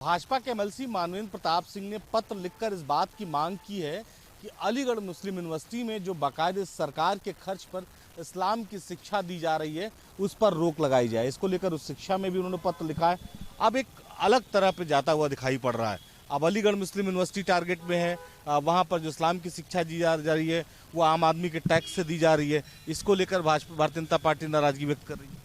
भाजपा के एमएलसी मानवेंद्र प्रताप सिंह ने पत्र लिखकर इस बात की मांग की है कि अलीगढ़ मुस्लिम यूनिवर्सिटी में जो बाकायदे सरकार के खर्च पर इस्लाम की शिक्षा दी जा रही है उस पर रोक लगाई जाए। इसको लेकर उस शिक्षा में भी उन्होंने पत्र लिखा है। अब एक अलग तरह पे जाता हुआ दिखाई पड़ रहा है। अब अलीगढ़ मुस्लिम यूनिवर्सिटी टारगेट में है, वहाँ पर जो इस्लाम की शिक्षा दी जा रही है वो आम आदमी के टैक्स से दी जा रही है। इसको लेकर भारतीय जनता पार्टी नाराजगी व्यक्त कर रही है।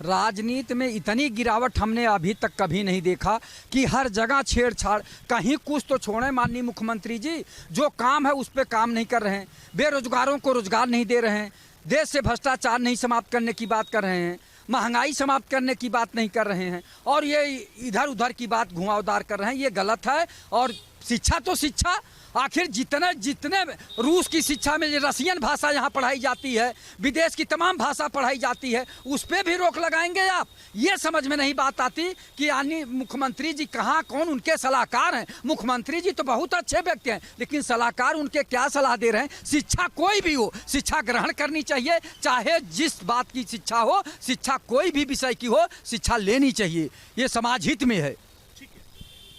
राजनीति में इतनी गिरावट हमने अभी तक कभी नहीं देखा कि हर जगह छेड़छाड़। कहीं कुछ तो छोड़ें माननीय मुख्यमंत्री जी, जो काम है उस पर काम नहीं कर रहे हैं, बेरोजगारों को रोजगार नहीं दे रहे हैं, देश से भ्रष्टाचार नहीं समाप्त करने की बात कर रहे हैं, महंगाई समाप्त करने की बात नहीं कर रहे हैं, और ये इधर उधर की बात घुमावदार कर रहे हैं। ये गलत है। और शिक्षा तो शिक्षा, आखिर जितने रूस की शिक्षा में रसियन भाषा यहाँ पढ़ाई जाती है, विदेश की तमाम भाषा पढ़ाई जाती है, उस पर भी रोक लगाएंगे आप? ये समझ में नहीं बात आती कि यानी मुख्यमंत्री जी कहाँ कौन उनके सलाहकार हैं। मुख्यमंत्री जी तो बहुत अच्छे व्यक्ति हैं, लेकिन सलाहकार उनके क्या सलाह दे रहे हैं? शिक्षा कोई भी हो, शिक्षा ग्रहण करनी चाहिए, चाहे जिस बात की शिक्षा हो, शिक्षा कोई भी विषय की हो, शिक्षा लेनी चाहिए। ये समाज हित में है। ठीक है,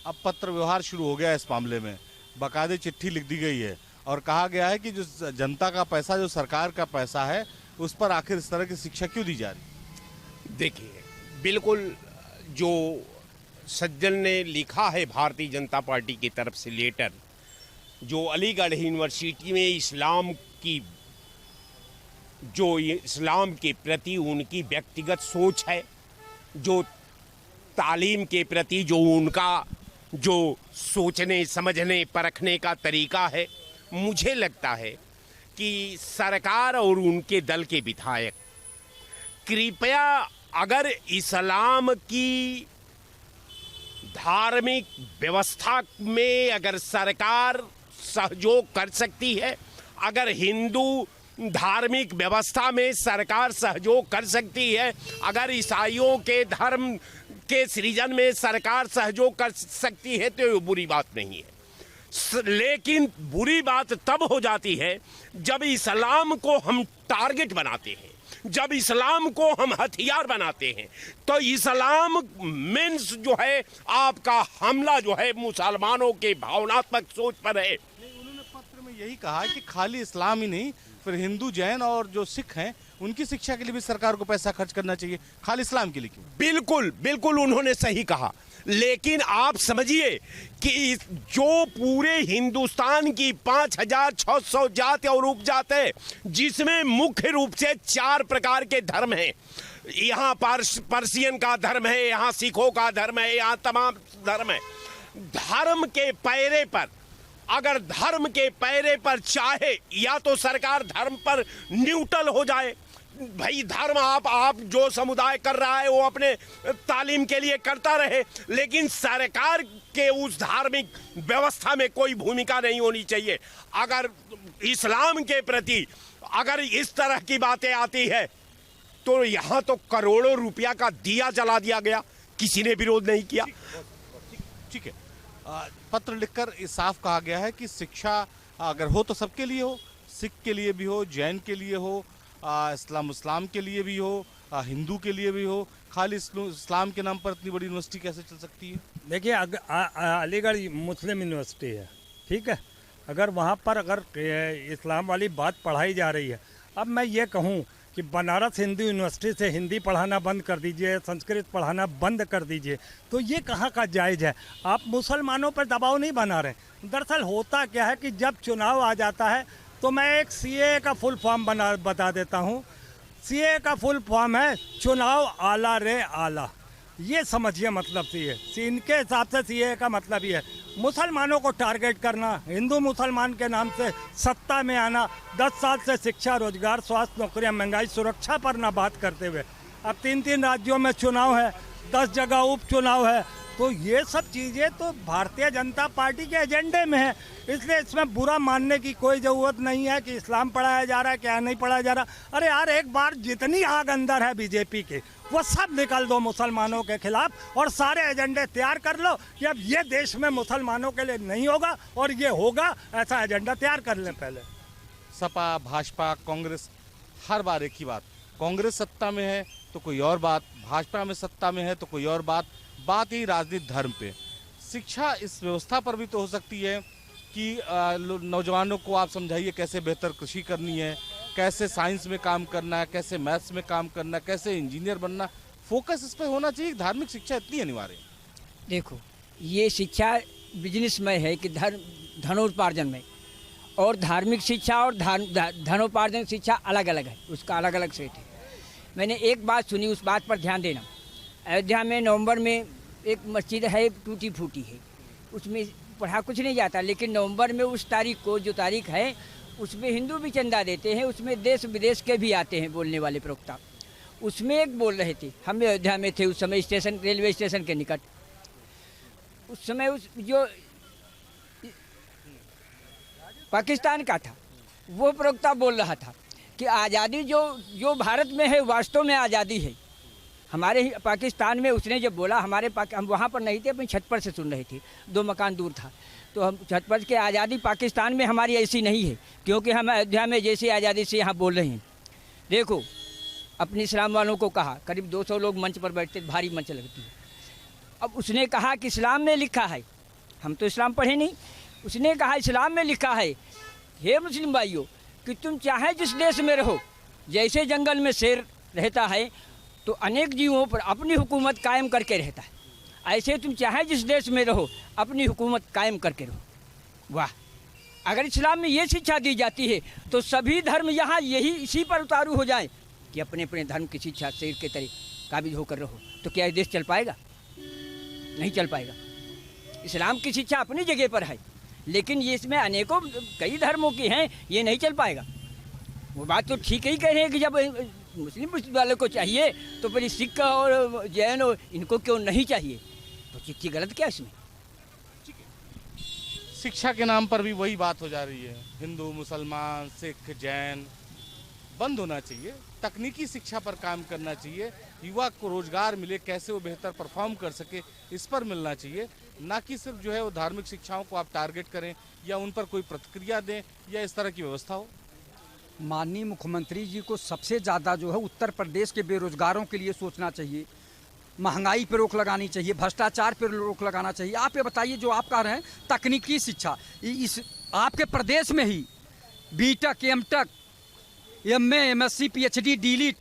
अब पत्र व्यवहार शुरू हो गया है। इस मामले में बाकायदे चिट्ठी लिख दी गई है और कहा गया है कि जो जनता का पैसा, जो सरकार का पैसा है, उस पर आखिर इस तरह की शिक्षा क्यों दी जा रही? देखिए, बिल्कुल जो सज्जन ने लिखा है भारतीय जनता पार्टी की तरफ से लेटर, जो अलीगढ़ यूनिवर्सिटी में इस्लाम के प्रति उनकी व्यक्तिगत सोच है, जो तालीम के प्रति जो उनका जो सोचने समझने परखने का तरीका है, मुझे लगता है कि सरकार और उनके दल के विधायक कृपया अगर इस्लाम की धार्मिक व्यवस्था में अगर सरकार सहयोग कर सकती है, अगर हिंदू धार्मिक व्यवस्था में सरकार सहयोग कर सकती है, अगर ईसाइयों के धर्म के सृजन में सरकार सहयोग कर सकती है, तो ये बुरी बात नहीं है। लेकिन बुरी बात तब हो जाती है जब इस्लाम को हम टारगेट बनाते हैं, जब इस्लाम को हम हथियार बनाते हैं। तो इस्लाम मीन्स जो है आपका हमला जो है मुसलमानों के भावनात्मक सोच पर है। उन्होंने पत्र में यही कहा कि खाली इस्लाम ही नहीं, फिर हिंदू, जैन और जो सिख हैं उनकी शिक्षा के लिए भी सरकार को पैसा खर्च करना चाहिए, खाली इस्लाम के लिए क्यों? बिल्कुल बिल्कुल उन्होंने सही कहा। लेकिन आप समझिए कि जो पूरे हिंदुस्तान की 5600 जाति और उपजात है, जिसमें मुख्य रूप से 4 प्रकार के धर्म हैं। यहाँ पर्शियन का धर्म है, यहाँ सिखों का धर्म है, यहाँ तमाम धर्म है। धर्म के पैरे पर, अगर धर्म के पैरे पर चाहे या तो सरकार धर्म पर न्यूट्रल हो जाए, भाई धर्म आप जो समुदाय कर रहा है वो अपने तालीम के लिए करता रहे, लेकिन सरकार के उस धार्मिक व्यवस्था में कोई भूमिका नहीं होनी चाहिए। अगर इस्लाम के प्रति अगर इस तरह की बातें आती है तो यहाँ तो करोड़ों रुपया का दिया जला दिया गया, किसी ने विरोध नहीं किया। ठीक है, पत्र लिखकर साफ कहा गया है कि शिक्षा अगर हो तो सबके लिए हो, सिख के लिए भी हो, जैन के लिए हो, इस्लाम के लिए भी हो, हिंदू के लिए भी हो। खाली इस्लाम के नाम पर इतनी बड़ी यूनिवर्सिटी कैसे चल सकती है? देखिए, अलीगढ़ मुस्लिम यूनिवर्सिटी है, ठीक है। अगर वहाँ पर अगर इस्लाम वाली बात पढ़ाई जा रही है, अब मैं ये कहूँ कि बनारस हिंदू यूनिवर्सिटी से हिंदी पढ़ाना बंद कर दीजिए, संस्कृत पढ़ाना बंद कर दीजिए, तो ये कहाँ का जायज़ है? आप मुसलमानों पर दबाव नहीं बना रहे। दरअसल होता क्या है कि जब चुनाव आ जाता है तो मैं एक सीए का फुल फॉर्म बता देता हूँ। सीए का फुल फॉर्म है चुनाव आला रे आला। ये समझिए मतलब सीए, इनके हिसाब से सीए का मतलब ये है मुसलमानों को टारगेट करना, हिंदू मुसलमान के नाम से सत्ता में आना, 10 साल से शिक्षा, रोजगार, स्वास्थ्य, नौकरियां, महंगाई, सुरक्षा पर ना बात करते हुए अब 3 राज्यों में चुनाव है, 10 जगह उपचुनाव है। तो ये सब चीज़ें तो भारतीय जनता पार्टी के एजेंडे में है, इसलिए इसमें बुरा मानने की कोई ज़रूरत नहीं है कि इस्लाम पढ़ाया जा रहा है, क्या नहीं पढ़ाया जा रहा। अरे यार, एक बार जितनी आग अंदर है बीजेपी के, वो सब निकाल दो मुसलमानों के खिलाफ और सारे एजेंडे तैयार कर लो कि अब ये देश में मुसलमानों के लिए नहीं होगा और ये होगा, ऐसा एजेंडा तैयार कर लें पहले। सपा, भाजपा, कांग्रेस, हर बार एक ही बात, कांग्रेस सत्ता में है तो कोई और बात, भाजपा में सत्ता में है तो कोई और बात। बात ही राजनीति धर्म पे। शिक्षा इस व्यवस्था पर भी तो हो सकती है कि नौजवानों को आप समझाइए कैसे बेहतर कृषि करनी है, कैसे साइंस में काम करना है, कैसे मैथ्स में काम करना है, कैसे इंजीनियर बनना। फोकस इस पर होना चाहिए। धार्मिक शिक्षा इतनी अनिवार्य है। देखो, ये शिक्षा बिजनेस में है कि धनोपार्जन में, और धार्मिक शिक्षा और धनोपार्जन शिक्षा अलग अलग है, उसका अलग अलग सेट है। मैंने एक बात सुनी, उस बात पर ध्यान देना। अयोध्या में नवंबर में एक मस्जिद है, टूटी फूटी है, उसमें पढ़ा कुछ नहीं जाता, लेकिन नवंबर में उस तारीख को, जो तारीख है, उसमें हिंदू भी चंदा देते हैं, उसमें देश विदेश के भी आते हैं बोलने वाले प्रवक्ता। उसमें एक बोल रहे थे, हम अयोध्या में थे उस समय, स्टेशन, रेलवे स्टेशन के निकट। उस समय उस जो पाकिस्तान का था, वो प्रवक्ता बोल रहा था कि आज़ादी जो भारत में है, वास्तव में आज़ादी है हमारे ही पाकिस्तान में। उसने जब बोला, हम वहाँ पर नहीं थे, अपनी छत पर से सुन रहे थे, 2 मकान दूर था, तो हम छत पर के आज़ादी पाकिस्तान में हमारी ऐसी नहीं है, क्योंकि हम अयोध्या में जैसे आज़ादी से यहाँ बोल रहे हैं। देखो, अपने इस्लाम वालों को कहा, करीब 200 लोग मंच पर बैठते, भारी मंच लगती है। अब उसने कहा कि इस्लाम में लिखा है, हम तो इस्लाम पढ़े नहीं, उसने कहा इस्लाम में लिखा है, हे मुस्लिम भाइयों, कि तुम चाहे जिस देश में रहो, जैसे जंगल में शेर रहता है तो अनेक जीवों पर अपनी हुकूमत कायम करके रहता है, ऐसे तुम चाहे जिस देश में रहो अपनी हुकूमत कायम करके रहो। वाह! अगर इस्लाम में ये शिक्षा दी जाती है तो सभी धर्म यहाँ यही इसी पर उतारू हो जाए कि अपने अपने धर्म की शिक्षा शेर के तरह काबिज होकर रहो, तो क्या ये देश चल पाएगा? नहीं चल पाएगा। इस्लाम की शिक्षा अपनी जगह पर है, लेकिन ये इसमें अनेकों कई धर्मों की हैं, ये नहीं चल पाएगा। वो बात तो ठीक ही कह रहे हैं कि जब मुस्लिम वालों को चाहिए तो फिर सिख और जैन और इनको क्यों नहीं चाहिए? तो चिट्ठी गलत क्या इसमें? शिक्षा के नाम पर भी वही बात हो जा रही है। हिंदू, मुसलमान, सिख, जैन बंद होना चाहिए। तकनीकी शिक्षा पर काम करना चाहिए। युवा को रोजगार मिले, कैसे वो बेहतर परफॉर्म कर सके, इस पर मिलना चाहिए। ना कि सिर्फ जो है वो धार्मिक शिक्षाओं को आप टारगेट करें या उन पर कोई प्रतिक्रिया दें या इस तरह की व्यवस्था हो। माननीय मुख्यमंत्री जी को सबसे ज़्यादा जो है उत्तर प्रदेश के बेरोजगारों के लिए सोचना चाहिए। महंगाई पर रोक लगानी चाहिए, भ्रष्टाचार पर रोक लगाना चाहिए। आप ये बताइए, जो आप कह रहे हैं तकनीकी शिक्षा, इस आपके प्रदेश में ही BTech, MTech, MA, MSc, PhD, DLitt,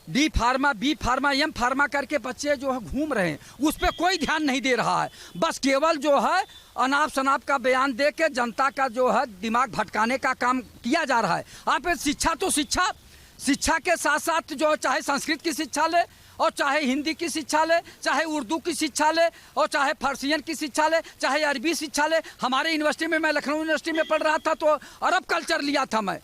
D pharma, B pharma, M pharma करके बच्चे जो है घूम रहे हैं, उस पर कोई ध्यान नहीं दे रहा है। बस केवल जो है अनाप शनाप का बयान दे के जनता का जो है दिमाग भटकाने का काम किया जा रहा है। आप शिक्षा तो शिक्षा के साथ साथ जो चाहे संस्कृत की शिक्षा ले, और चाहे हिंदी की शिक्षा ले, चाहे उर्दू की शिक्षा ले, और चाहे फारसियन की शिक्षा ले, चाहे अरबी शिक्षा ले। हमारे यूनिवर्सिटी में, मैं लखनऊ यूनिवर्सिटी में पढ़ रहा था तो अरब कल्चर लिया था, मैं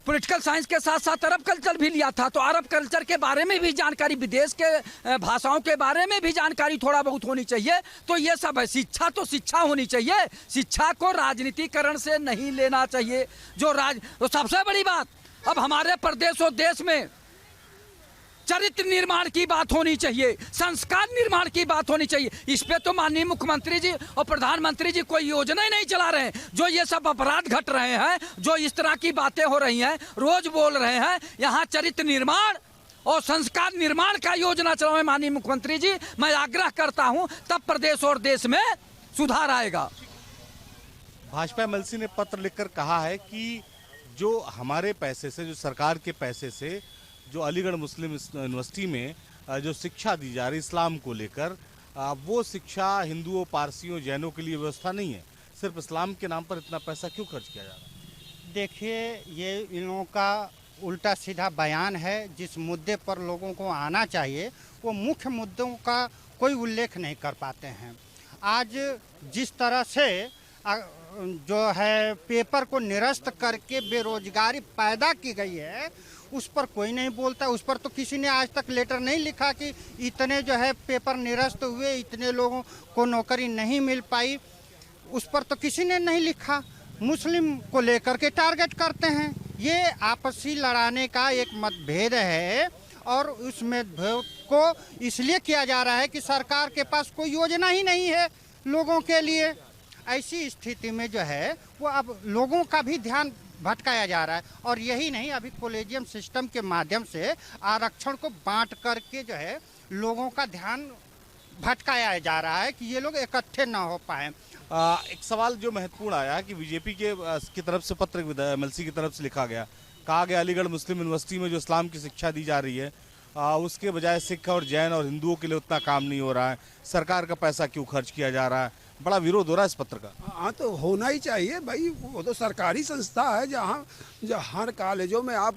पॉलिटिकल साइंस के साथ साथ अरब कल्चर भी लिया था। तो अरब कल्चर के बारे में भी जानकारी, विदेश के भाषाओं के बारे में भी जानकारी थोड़ा बहुत होनी चाहिए। तो ये सब है। शिक्षा तो शिक्षा होनी चाहिए, शिक्षा को राजनीतिकरण से नहीं लेना चाहिए। तो सबसे बड़ी बात, अब हमारे प्रदेश और देश में चरित्र निर्माण की बात होनी चाहिए, संस्कार निर्माण की बात होनी चाहिए। इस पे तो माननीय मुख्यमंत्री जी और प्रधानमंत्री जी कोई योजना ही नहीं चला रहे हैं। जो ये सब अपराध घट रहे हैं, जो इस तरह की बातें हो रही हैं, रोज बोल रहे हैं, यहाँ चरित्र निर्माण और संस्कार निर्माण का योजना चलाओ माननीय मुख्यमंत्री जी। मैं आग्रह करता हूँ, तब प्रदेश और देश में सुधार आएगा। भाजपा एमएलसी ने पत्र लिखकर कहा है कि जो हमारे पैसे से, जो सरकार के पैसे से जो अलीगढ़ मुस्लिम यूनिवर्सिटी में जो शिक्षा दी जा रही इस्लाम को लेकर, वो शिक्षा हिंदुओं, पारसियों, जैनों के लिए व्यवस्था नहीं है। सिर्फ इस्लाम के नाम पर इतना पैसा क्यों खर्च किया जा रहा है? देखिए, ये इन लोगों का उल्टा सीधा बयान है। जिस मुद्दे पर लोगों को आना चाहिए वो मुख्य मुद्दों का कोई उल्लेख नहीं कर पाते हैं। आज जिस तरह से जो है पेपर को निरस्त करके बेरोजगारी पैदा की गई है, उस पर कोई नहीं बोलता। उस पर तो किसी ने आज तक लेटर नहीं लिखा कि इतने जो है पेपर निरस्त हुए, इतने लोगों को नौकरी नहीं मिल पाई, उस पर तो किसी ने नहीं लिखा। मुस्लिम को लेकर के टारगेट करते हैं। ये आपसी लड़ाने का एक मतभेद है, और उस मतभेद को इसलिए किया जा रहा है कि सरकार के पास कोई योजना ही नहीं है लोगों के लिए। ऐसी स्थिति में जो है वो अब लोगों का भी ध्यान भटकाया जा रहा है। और यही नहीं, अभी कॉलेजियम सिस्टम के माध्यम से आरक्षण को बांट करके जो है लोगों का ध्यान भटकाया जा रहा है कि ये लोग इकट्ठे ना हो पाए। एक सवाल जो महत्वपूर्ण आया कि बीजेपी की तरफ से पत्र एमएलसी की तरफ से लिखा गया, कहा गया अलीगढ़ मुस्लिम यूनिवर्सिटी में जो इस्लाम की शिक्षा दी जा रही है उसके बजाय सिख और जैन और हिंदुओं के लिए उतना काम नहीं हो रहा है, सरकार का पैसा क्यों खर्च किया जा रहा है, बड़ा विरोध हो रहा है इस पत्र का। हाँ तो होना ही चाहिए भाई, वो तो सरकारी संस्था है जहाँ हर कॉलेजों में आप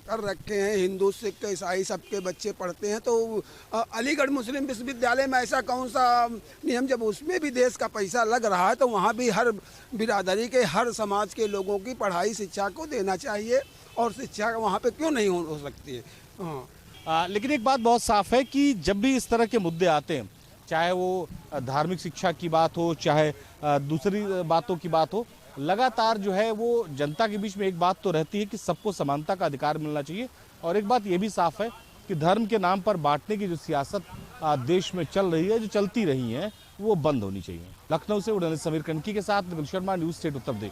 कर रखे हैं, हिंदू सिख ईसाई सबके बच्चे पढ़ते हैं। तो अलीगढ़ मुस्लिम विश्वविद्यालय में ऐसा कौन सा नियम, जब उसमें भी देश का पैसा लग रहा है तो वहाँ भी हर बिरादरी के हर समाज के लोगों की पढ़ाई शिक्षा को देना चाहिए, और शिक्षा वहाँ पे क्यों नहीं हो सकती है। हाँ लेकिन एक बात बहुत साफ है कि जब भी इस तरह के मुद्दे आते हैं, चाहे वो धार्मिक शिक्षा की बात हो, चाहे दूसरी बातों की बात हो, लगातार जो है वो जनता के बीच में एक बात तो रहती है कि सबको समानता का अधिकार मिलना चाहिए। और एक बात ये भी साफ है कि धर्म के नाम पर बांटने की जो सियासत देश में चल रही है, जो चलती रही है, वो बंद होनी चाहिए। लखनऊ से उड़ान समीर कनकी के साथ गुलशन शर्मा, न्यूज़ स्टेट उत्तर प्रदेश।